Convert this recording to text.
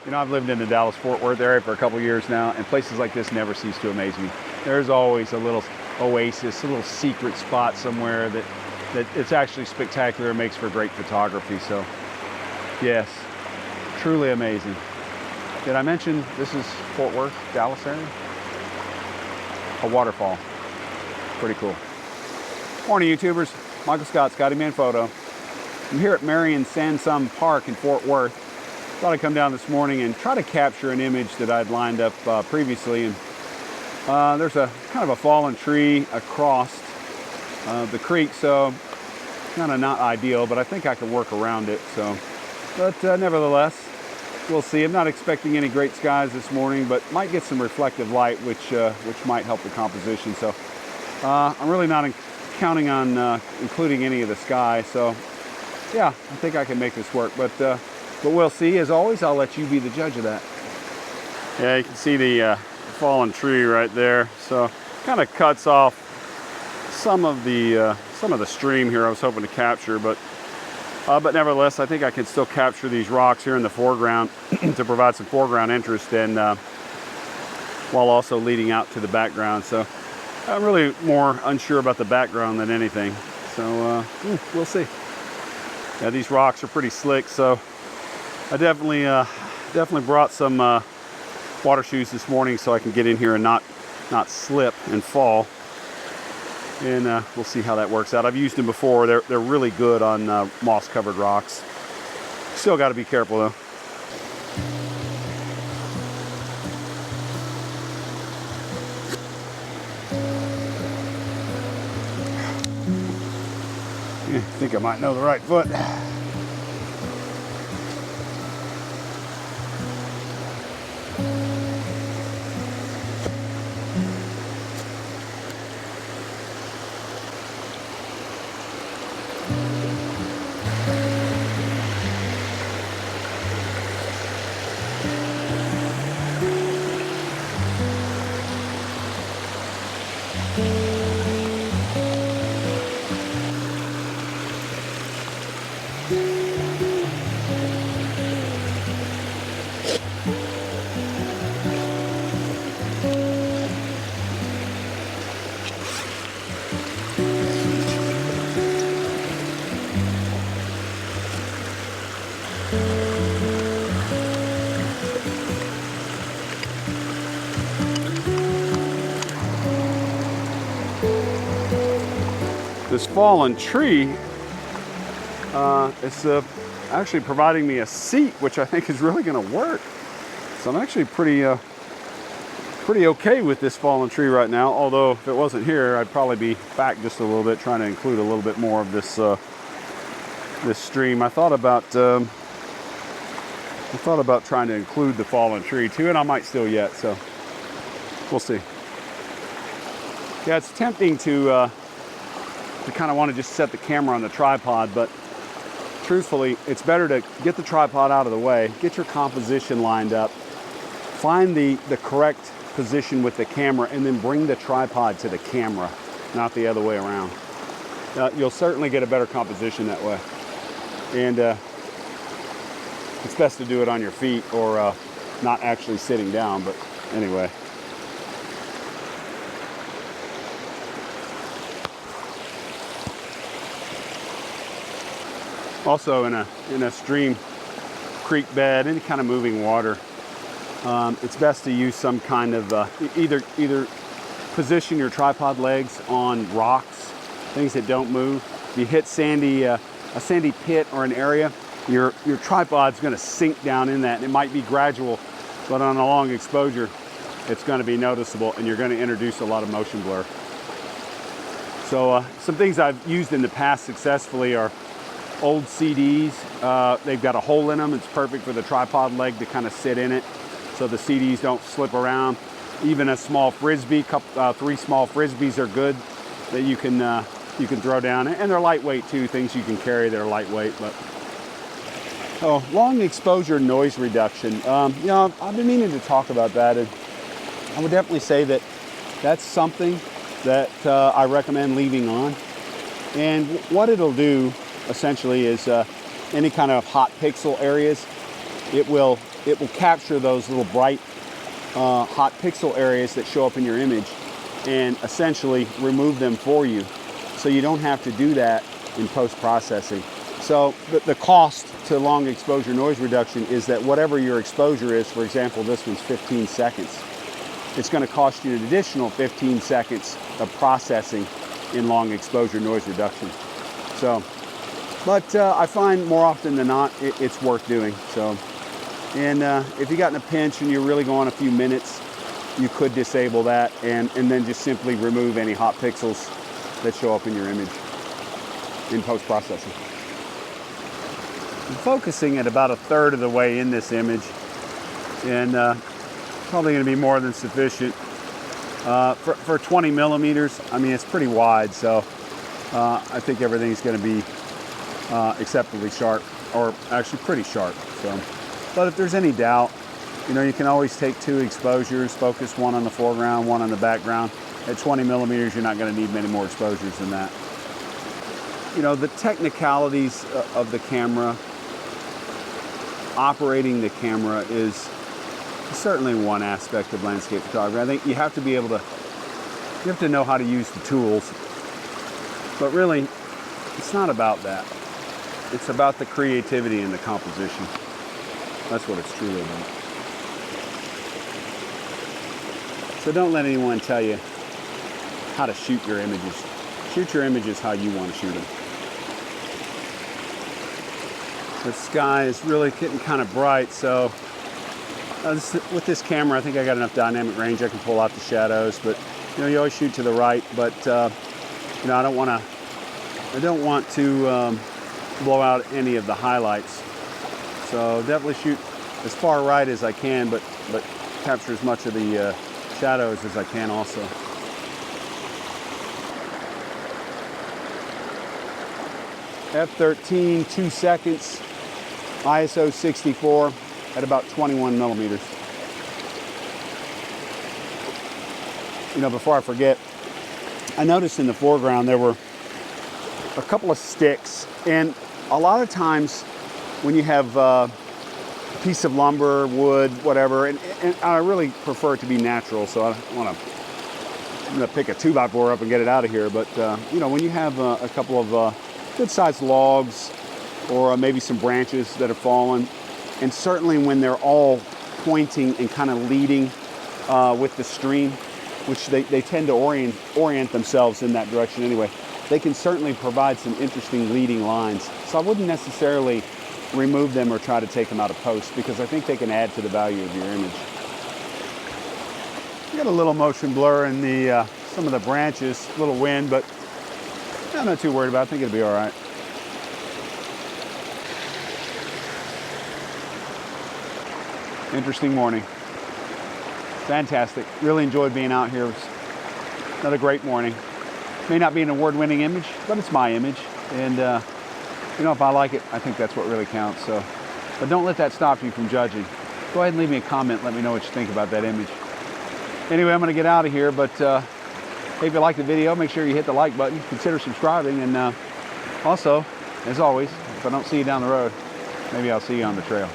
You know, I've lived in the Dallas-Fort Worth area for a couple years now, and places like this never cease to amaze me. There's always a little oasis, a little secret spot somewhere that it's actually spectacular and makes for great photography. So, yes, truly amazing. Did I mention this is Fort Worth, Dallas area? A waterfall. Pretty cool. Morning, YouTubers. Michael Scott, Scotty Man Photo. I'm here at Marion Sansom Park in Fort Worth. Thought I'd come down this morning and try to capture an image that I'd lined up previously. And there's a kind of a fallen tree across the creek, so kind of not ideal, but I think I can work around it. So, but nevertheless, we'll see. I'm not expecting any great skies this morning, but might get some reflective light, which might help the composition. So I'm really not counting on including any of the sky. So yeah, I think I can make this work, but we'll see. As always, I'll let you be the judge of that. Yeah, you can see the fallen tree right there. So kind of cuts off some of the stream here I was hoping to capture, but nevertheless, I think I can still capture these rocks here in the foreground to provide some foreground interest, and while also leading out to the background. So I'm really more unsure about the background than anything. So we'll see. Yeah, these rocks are pretty slick, so I definitely brought some water shoes this morning so I can get in here and not slip and fall. And we'll see how that works out. I've used them before. They're really good on moss-covered rocks. Still got to be careful though. I think I might know the right foot. This fallen tree is actually providing me a seat, which I think is really going to work. So I'm actually pretty okay with this fallen tree right now. Although if it wasn't here, I'd probably be back just a little bit, trying to include a little bit more of this this stream. I thought about trying to include the fallen tree too, and I might still yet. So we'll see. Yeah, it's tempting to kind of want to just set the camera on the tripod, but truthfully, it's better to get the tripod out of the way, get your composition lined up, find the correct position with the camera, and then bring the tripod to the camera, not the other way around. You'll certainly get a better composition that way. And it's best to do it on your feet or not actually sitting down, but anyway. Also in a stream, creek bed, any kind of moving water, it's best to use some kind of either position your tripod legs on rocks, things that don't move. If you hit a sandy pit or an area, your tripod's going to sink down in that, and it might be gradual, but on a long exposure, it's going to be noticeable, and you're going to introduce a lot of motion blur. So some things I've used in the past successfully are old CDs. They've got a hole in them. It's perfect for the tripod leg to kind of sit in it, so the CDs don't slip around. Even a small frisbee, 3 small frisbees are good that you can throw down, and they're lightweight too. Things you can carry that are lightweight. But long exposure noise reduction. You know, I've been meaning to talk about that, and I would definitely say that that's something that I recommend leaving on. And what it'll do essentially is any kind of hot pixel areas, it will it will capture those little bright hot pixel areas that show up in your image and essentially remove them for you. So you don't have to do that in post-processing. So the cost to long exposure noise reduction is that whatever your exposure is, for example, this one's 15 seconds, it's going to cost you an additional 15 seconds of processing in long exposure noise reduction. So, but I find more often than not, it's worth doing. So, and if you got in a pinch and you're really going a few minutes, you could disable that and then just simply remove any hot pixels that show up in your image in post-processing. I'm focusing at about a third of the way in this image, and probably going to be more than sufficient. For 20 millimeters, I mean, it's pretty wide, so I think everything's going to be acceptably sharp, or actually pretty sharp. So, but if there's any doubt, you know, you can always take 2 exposures, focus one on the foreground, one on the background. At 20 millimeters, you're not going to need many more exposures than that. You know, the technicalities of the camera, operating the camera is certainly one aspect of landscape photography. I think you have to be able to, you have to know how to use the tools. But really, it's not about that. It's about the creativity and the composition. That's what it's truly about. So don't let anyone tell you how to shoot your images. Shoot your images how you want to shoot them. The sky is really getting kind of bright, so with this camera, I think I got enough dynamic range. I can pull out the shadows, but you know, you always shoot to the right. But you know, I don't want to blow out any of the highlights. So definitely shoot as far right as I can, but capture as much of the shadows as I can also. F13, 2 seconds, ISO 64 at about 21 millimeters. You know, before I forget, I noticed in the foreground there were a couple of sticks, and a lot of times when you have a piece of lumber, wood, whatever, and I really prefer it to be natural, so I don't want to, I'm going to pick a 2x4 up and get it out of here, but you know, when you have a couple of good-sized logs or maybe some branches that have fallen, and certainly when they're all pointing and kind of leading with the stream, which they tend to orient themselves in that direction anyway, they can certainly provide some interesting leading lines. So I wouldn't necessarily remove them or try to take them out of post, because I think they can add to the value of your image. You got a little motion blur in the some of the branches, a little wind, but I'm not too worried about it. I think it'll be all right. Interesting morning. Fantastic. Really enjoyed being out here. It was another great morning. May not be an award-winning image, but it's my image. And you know, if I like it, I think that's what really counts. So, but don't let that stop you from judging. Go ahead and leave me a comment. Let me know what you think about that image. Anyway, I'm going to get out of here, but hey, if you like the video, make sure you hit the like button, consider subscribing, and also, as always, if I don't see you down the road, maybe I'll see you on the trail.